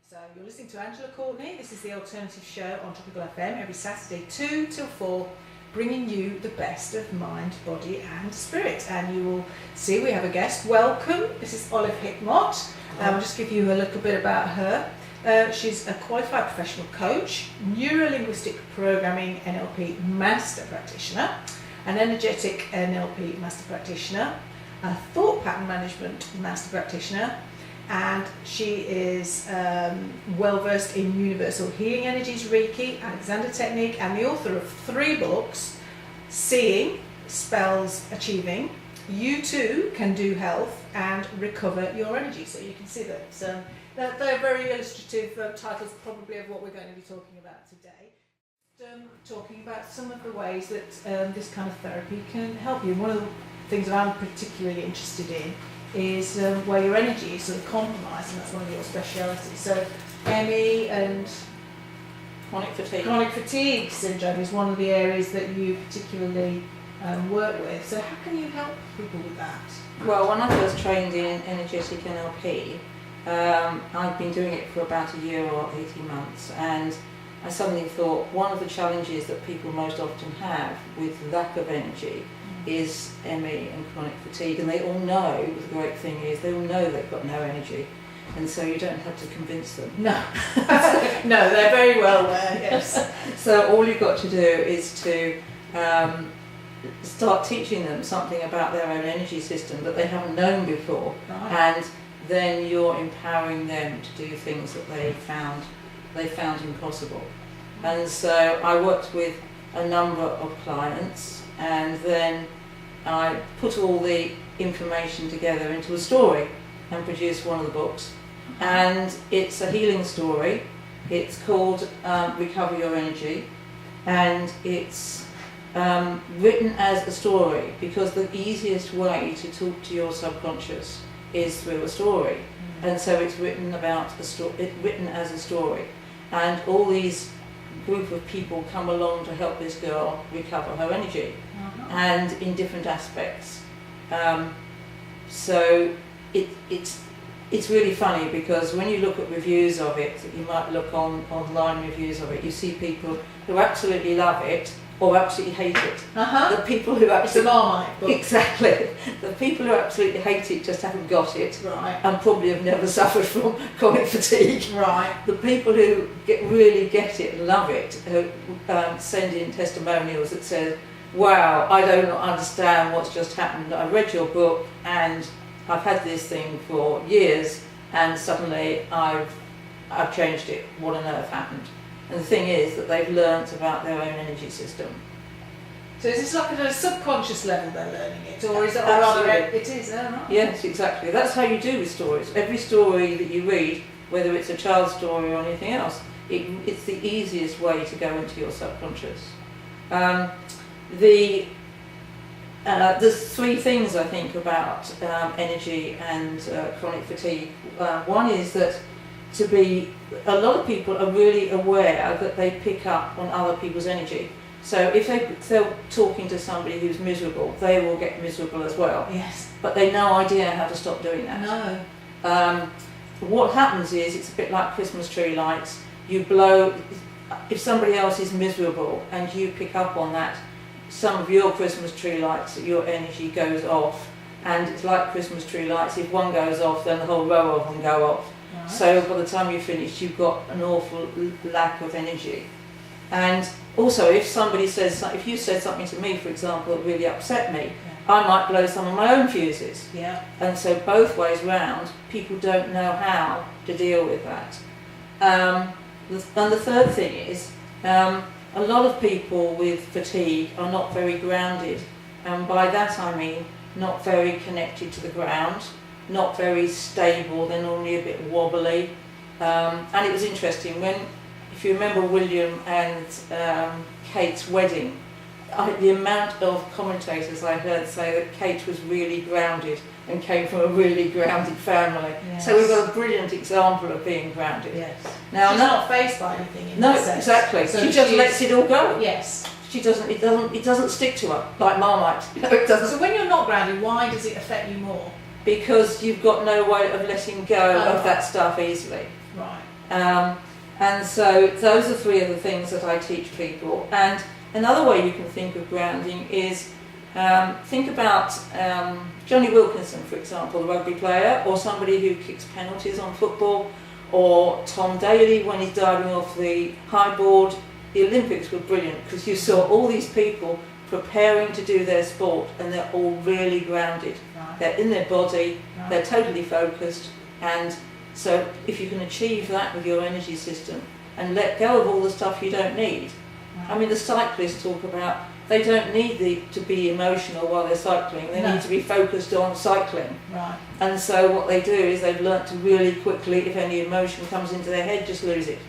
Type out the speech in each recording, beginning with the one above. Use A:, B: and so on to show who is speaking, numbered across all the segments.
A: So you're listening to Angela Courtney. This is the Alternative Show on Tropical FM every Saturday 2 till 4, bringing you the best of mind, body and spirit. And you will see we have a guest. Welcome. This is Hickmott. I'll just give you a little bit about her. She's a qualified professional coach, neuro-linguistic programming NLP master practitioner, an energetic NLP master practitioner, a thought pattern management master practitioner, and she is well versed in universal healing energies, Reiki, Alexander technique, and the author of 3 books: Seeing, Spells, Achieving, You Too Can Do Health, and Recover Your Energy. So you can see that they're very illustrative titles, probably, of what we're going to be talking about today. Talking about some of the ways that this kind of therapy can help you. One of the things that I'm particularly interested in is where your energy is sort of compromised, and that's one of your specialities. So ME and
B: chronic
A: fatigue syndrome is one of the areas that you particularly work with. So how can you help people with that?
B: Well, when I first trained in energetic NLP, I've been doing it for about a year or 18 months, and I suddenly thought one of the challenges that people most often have with lack of energy is ME and chronic fatigue, and they all know, the great thing is, they all know they've got no energy, and so you don't have to convince them.
A: No, no, they're very well aware, yes.
B: So all you've got to do is to start teaching them something about their own energy system that they haven't known before,
A: right.
B: And then you're empowering them to do things that they found impossible. And so I worked with a number of clients, and then I put all the information together into a story and produced one of the books. And it's a healing story. It's called Recover Your Energy, and it's written as a story because the easiest way to talk to your subconscious is through a story. And so it's written written as a story, and all these group of people come along to help this girl recover her energy, and in different aspects. So it's really funny because when you look at reviews of it, you might look on online reviews of it, you see people who absolutely love it or absolutely hate it. The people who absolutely,
A: it's a Marmite book.
B: Exactly. The people who absolutely hate it just haven't got it,
A: right,
B: and probably have never suffered from chronic fatigue.
A: Right.
B: The people who really get it, love it, who send in testimonials that says, "Wow, I don't understand what's just happened. I read your book and I've had this thing for years, and suddenly I've changed it. What on earth happened?" And the thing is that they've learnt about their own energy system.
A: So is this like at a subconscious level they're learning it, or is it?
B: Absolutely.
A: It is. Oh, right.
B: Yes, exactly. That's how you do with stories. Every story that you read, whether it's a child's story or anything else, it's the easiest way to go into your subconscious. There's 3 things I think about energy and chronic fatigue. One is that a lot of people are really aware that they pick up on other people's energy. So if they're talking to somebody who's miserable, they will get miserable as well.
A: Yes.
B: But they've no idea how to stop doing that.
A: No.
B: What happens is, it's a bit like Christmas tree lights. You blow, if somebody else is miserable and you pick up on that, some of your Christmas tree lights, your energy goes off. And it's like Christmas tree lights, if one goes off, then the whole row of them go off. Right. So by the time you finish, you've got an awful lack of energy. And also, if you said something to me, for example, that really upset me, I might blow some of my own fuses.
A: Yeah.
B: And so both ways round, people don't know how to deal with that. And the third thing is, a lot of people with fatigue are not very grounded. And by that I mean not very connected to the ground, not very stable, they're normally a bit wobbly. And it was interesting, if you remember William and Kate's wedding, the amount of commentators I heard say that Kate was really grounded and came from a really grounded family. Yes. So we've got a brilliant example of being grounded.
A: Yes.
B: Now,
A: she's not faced by anything in that sense.
B: Exactly. So she just lets it all go.
A: Yes.
B: She doesn't. It doesn't stick to her like Marmite. No, it doesn't.
A: So when you're not grounded, why does it affect you more?
B: Because you've got no way of letting go of that stuff easily.
A: Right.
B: And so those are three of the things that I teach people. And another way you can think of grounding is think about Johnny Wilkinson, for example, the rugby player, or somebody who kicks penalties on football, or Tom Daley when he's diving off the high board. The Olympics were brilliant because you saw all these people preparing to do their sport and they're all really grounded.
A: Right.
B: They're in their body,
A: Right.
B: they're totally focused, and so if you can achieve that with your energy system and let go of all the stuff you don't need.
A: Right.
B: I mean, the cyclists talk about they don't need to be emotional while they're cycling, they
A: No.
B: need to be focused on cycling.
A: Right.
B: And so what they do is they've learnt to really quickly, if any emotion comes into their head, just lose it.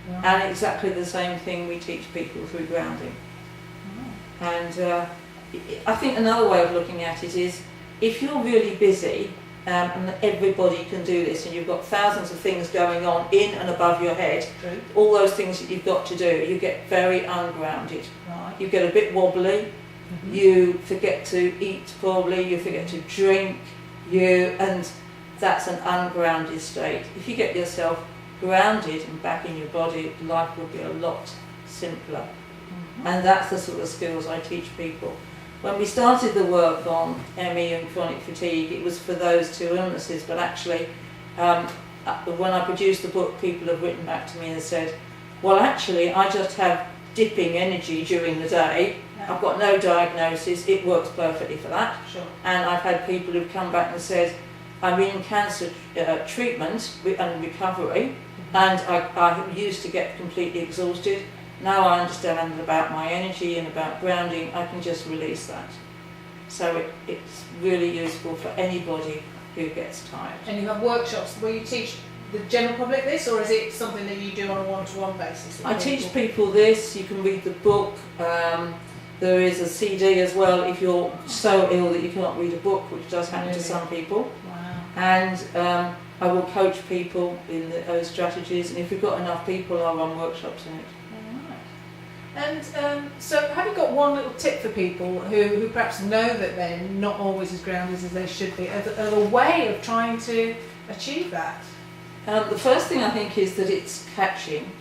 A: Right.
B: And exactly the same thing we teach people through grounding.
A: Oh.
B: And I think another way of looking at it is, if you're really busy, and everybody can do this, and you've got thousands of things going on in and above your head,
A: True.
B: all those things that you've got to do, you get very ungrounded.
A: Right.
B: You get a bit wobbly,
A: Mhm.
B: you forget to eat probably, you forget to drink, and that's an ungrounded state. If you get yourself grounded and back in your body, life will be a lot simpler.
A: Mhm.
B: And that's the sort of skills I teach people. When we started the work on ME and chronic fatigue, it was for those two illnesses, but actually when I produced the book, people have written back to me and said, well, actually I just have dipping energy during the day,
A: Yeah.
B: I've got no diagnosis, it works perfectly for that.
A: Sure.
B: And I've had people who've come back and said, I'm in cancer treatment and recovery, and I used to get completely exhausted. Now I understand about my energy and about grounding, I can just release that. So it's really useful for anybody who gets tired.
A: And you have workshops where you teach the general public this, or is it something that you do on a one-to-one basis?
B: I teach people this, you can read the book, there is a CD as well if you're so ill that you cannot read a book, which does happen
A: Really?
B: to some people.
A: Wow.
B: And I will coach people in those strategies, and if we've got enough people, I'll run workshops in it.
A: And so have you got one little tip for people who perhaps know that they're not always as grounded as they should be, as a way of trying to achieve that?
B: The first thing I think is that it's catching.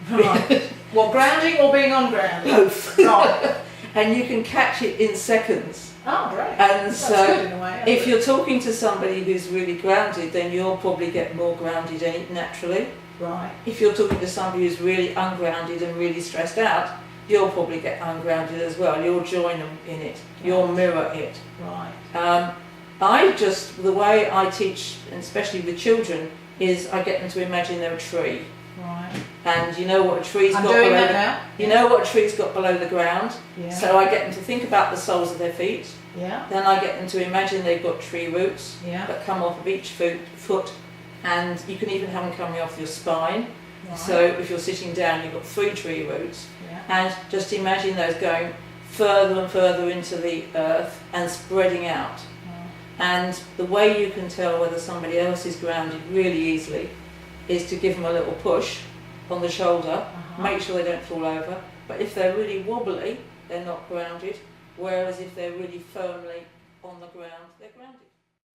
A: Right. What, grounding or being ungrounded?
B: Both.
A: Right.
B: And you can catch it in seconds.
A: Oh, great.
B: And
A: That's
B: so
A: good in a way.
B: if you're talking to somebody who's really grounded, then you'll probably get more grounded naturally.
A: Right.
B: If you're talking to somebody who's really ungrounded and really stressed out, you'll probably get ungrounded as well. You'll join them in it. You'll mirror it.
A: Right.
B: The way I teach, and especially with children, is I get them to imagine they're a tree.
A: Right.
B: And you know what a tree's
A: I'm
B: got
A: doing
B: below
A: that now.
B: You know what a tree's got below the ground.
A: Yeah.
B: So I get them to think about the soles of their feet.
A: Yeah.
B: Then I get them to imagine they've got tree roots
A: Yeah.
B: that come off of each foot, and you can even have them coming off your spine.
A: Right.
B: So if you're sitting down, you've got 3 tree roots,
A: Yeah.
B: and just imagine those going further and further into the earth and spreading out.
A: Right.
B: And the way you can tell whether somebody else is grounded really easily is to give them a little push on the shoulder,
A: Uh-huh.
B: make sure they don't fall over. But if they're really wobbly, they're not grounded, whereas if they're really firmly on the ground, they're grounded.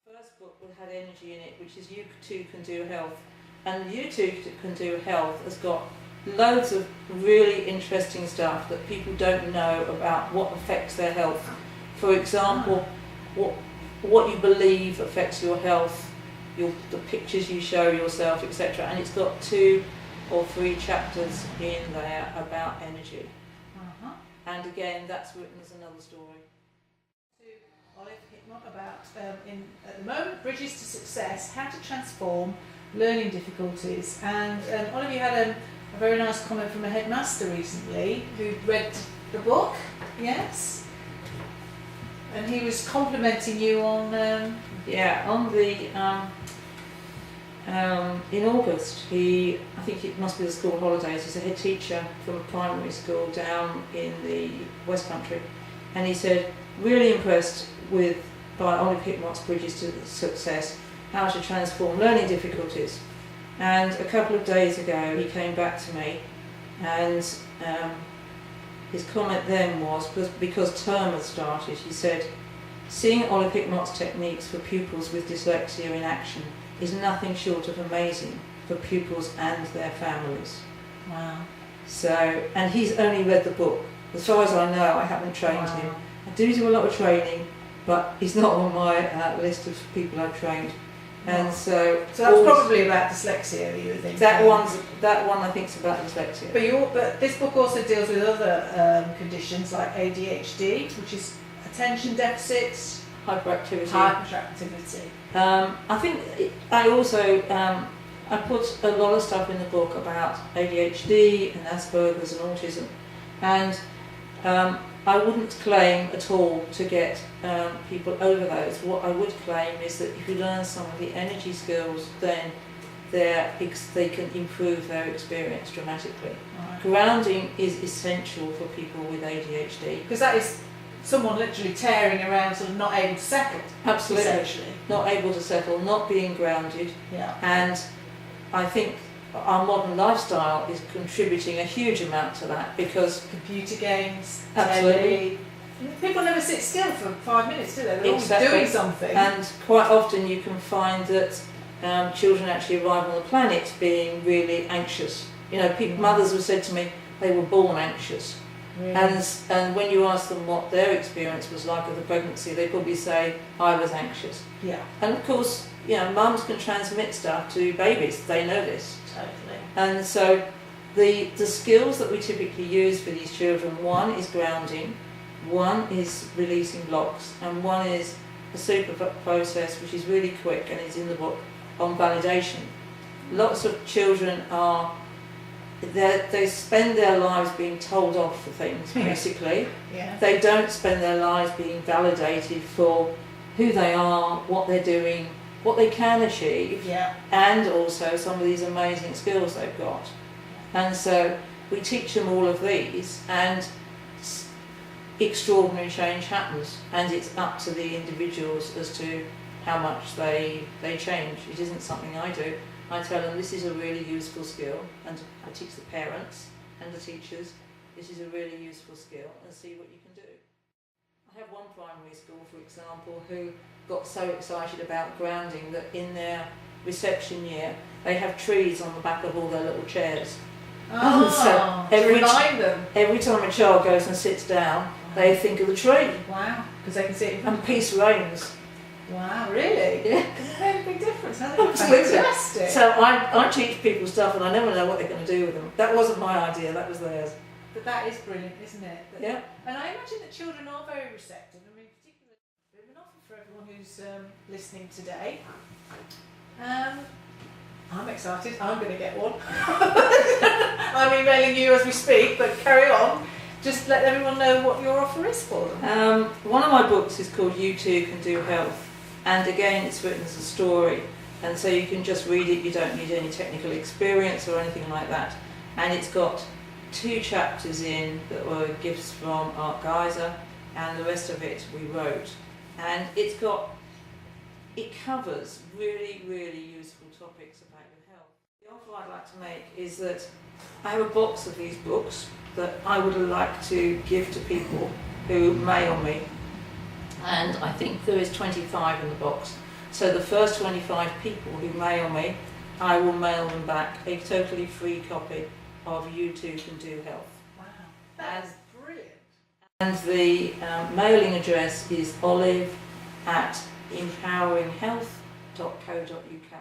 B: First book had energy in it, which is You Too Can Do Health. And You Too Can Do Health has got loads of really interesting stuff that people don't know about what affects their health. For example, what you believe affects your health, the pictures you show yourself, etc. And it's got 2 or 3 chapters in there about energy.
A: Uh-huh.
B: And again, that's written as another story.
A: To Olive Hickmott about, at the moment, Bridges to Success, How to Transform Learning Difficulties. And Olive, you had a very nice comment from a headmaster recently who read the book, yes? And he was complimenting you on...
B: On the in August, I think it must be the school holidays, he's a head teacher from a primary school down in the West Country, and he said, really impressed by Olive Hickmott's Bridges to Success, How to Transform Learning Difficulties. And a couple of days ago he came back to me, and his comment then was, because term had started, he said, seeing Olive Hickmott's techniques for pupils with dyslexia in action is nothing short of amazing. for pupils and their families.
A: Wow.
B: So, and he's only read the book. As far as I know, I haven't trained him. I do a lot of training, but he's not on my list of people I've trained. And so
A: that's probably about dyslexia, you think?
B: That one I think is about dyslexia.
A: But this book also deals with other conditions like ADHD, which is attention deficits,
B: hyperactivity. I think I also I put a lot of stuff in the book about ADHD and Asperger's and autism, and I wouldn't claim at all to get people over those. What I would claim is that if you learn some of the energy skills, then they can improve their experience dramatically. Right. Grounding is essential for people with ADHD.
A: Because that is someone literally tearing around, sort of not able to settle.
B: Absolutely.
A: Essentially.
B: Not able to settle, not being grounded.
A: Yeah.
B: And I think our modern lifestyle is contributing a huge amount to that, because
A: computer games,
B: absolutely.
A: TV. People never sit still for 5 minutes, do they? They're
B: exactly.
A: always doing something.
B: And quite often you can find that children actually arrive on the planet being really anxious. You know, mothers have said to me they were born anxious. Really? And when you ask them what their experience was like of the pregnancy, they probably say, I was anxious.
A: Yeah.
B: And of course, you know, mums can transmit stuff to babies. They know this.
A: Totally.
B: And so the skills that we typically use for these children, one is grounding, one is releasing blocks, and one is a super process which is really quick and is in the book on validation. Lots of children they spend their lives being told off for things, basically.
A: Yeah.
B: They don't spend their lives being validated for who they are, what they're doing, what they can achieve, and also some of these amazing skills they've got. And so we teach them all of these, and extraordinary change happens, and it's up to the individuals as to how much they change. It isn't something I do. I tell them this is a really useful skill, and I teach the parents and the teachers this is a really useful skill, and see what you can do. I have one primary school, for example, who got so excited about grounding that in their reception year they have trees on the back of all their little chairs.
A: Oh,
B: so
A: them.
B: Every time a child goes and sits down, they think of the tree.
A: Wow, because they can see it.
B: And peace reigns.
A: Wow, really?
B: Yeah.
A: Because it's a very big difference, hasn't it?
B: Absolutely.
A: Fantastic.
B: So I teach people stuff and I never know what they're going to do with them. That wasn't my idea, that was theirs.
A: But that is brilliant, isn't it?
B: Yeah.
A: And I imagine that children are very receptive. I mean, particularly an offer for everyone who's listening today. I'm excited. I'm going to get one. I'm emailing you as we speak, but carry on. Just let everyone know what your offer is for them.
B: One of my books is called You Too Can Do Health, and again it's written as a story, and so you can just read it, you don't need any technical experience or anything like that. And it's got 2 chapters in that were gifts from Art Geyser, and the rest of it we wrote. And it covers really, really useful topics about your health. The offer I'd like to make is that I have a box of these books that I would like to give to people who mail me, and I think there is 25 in the box. So the first 25 people who mail me, I will mail them back a totally free copy of You Too Can Do Health.
A: Wow, that's brilliant.
B: And the mailing address is olive@empoweringhealth.co.uk.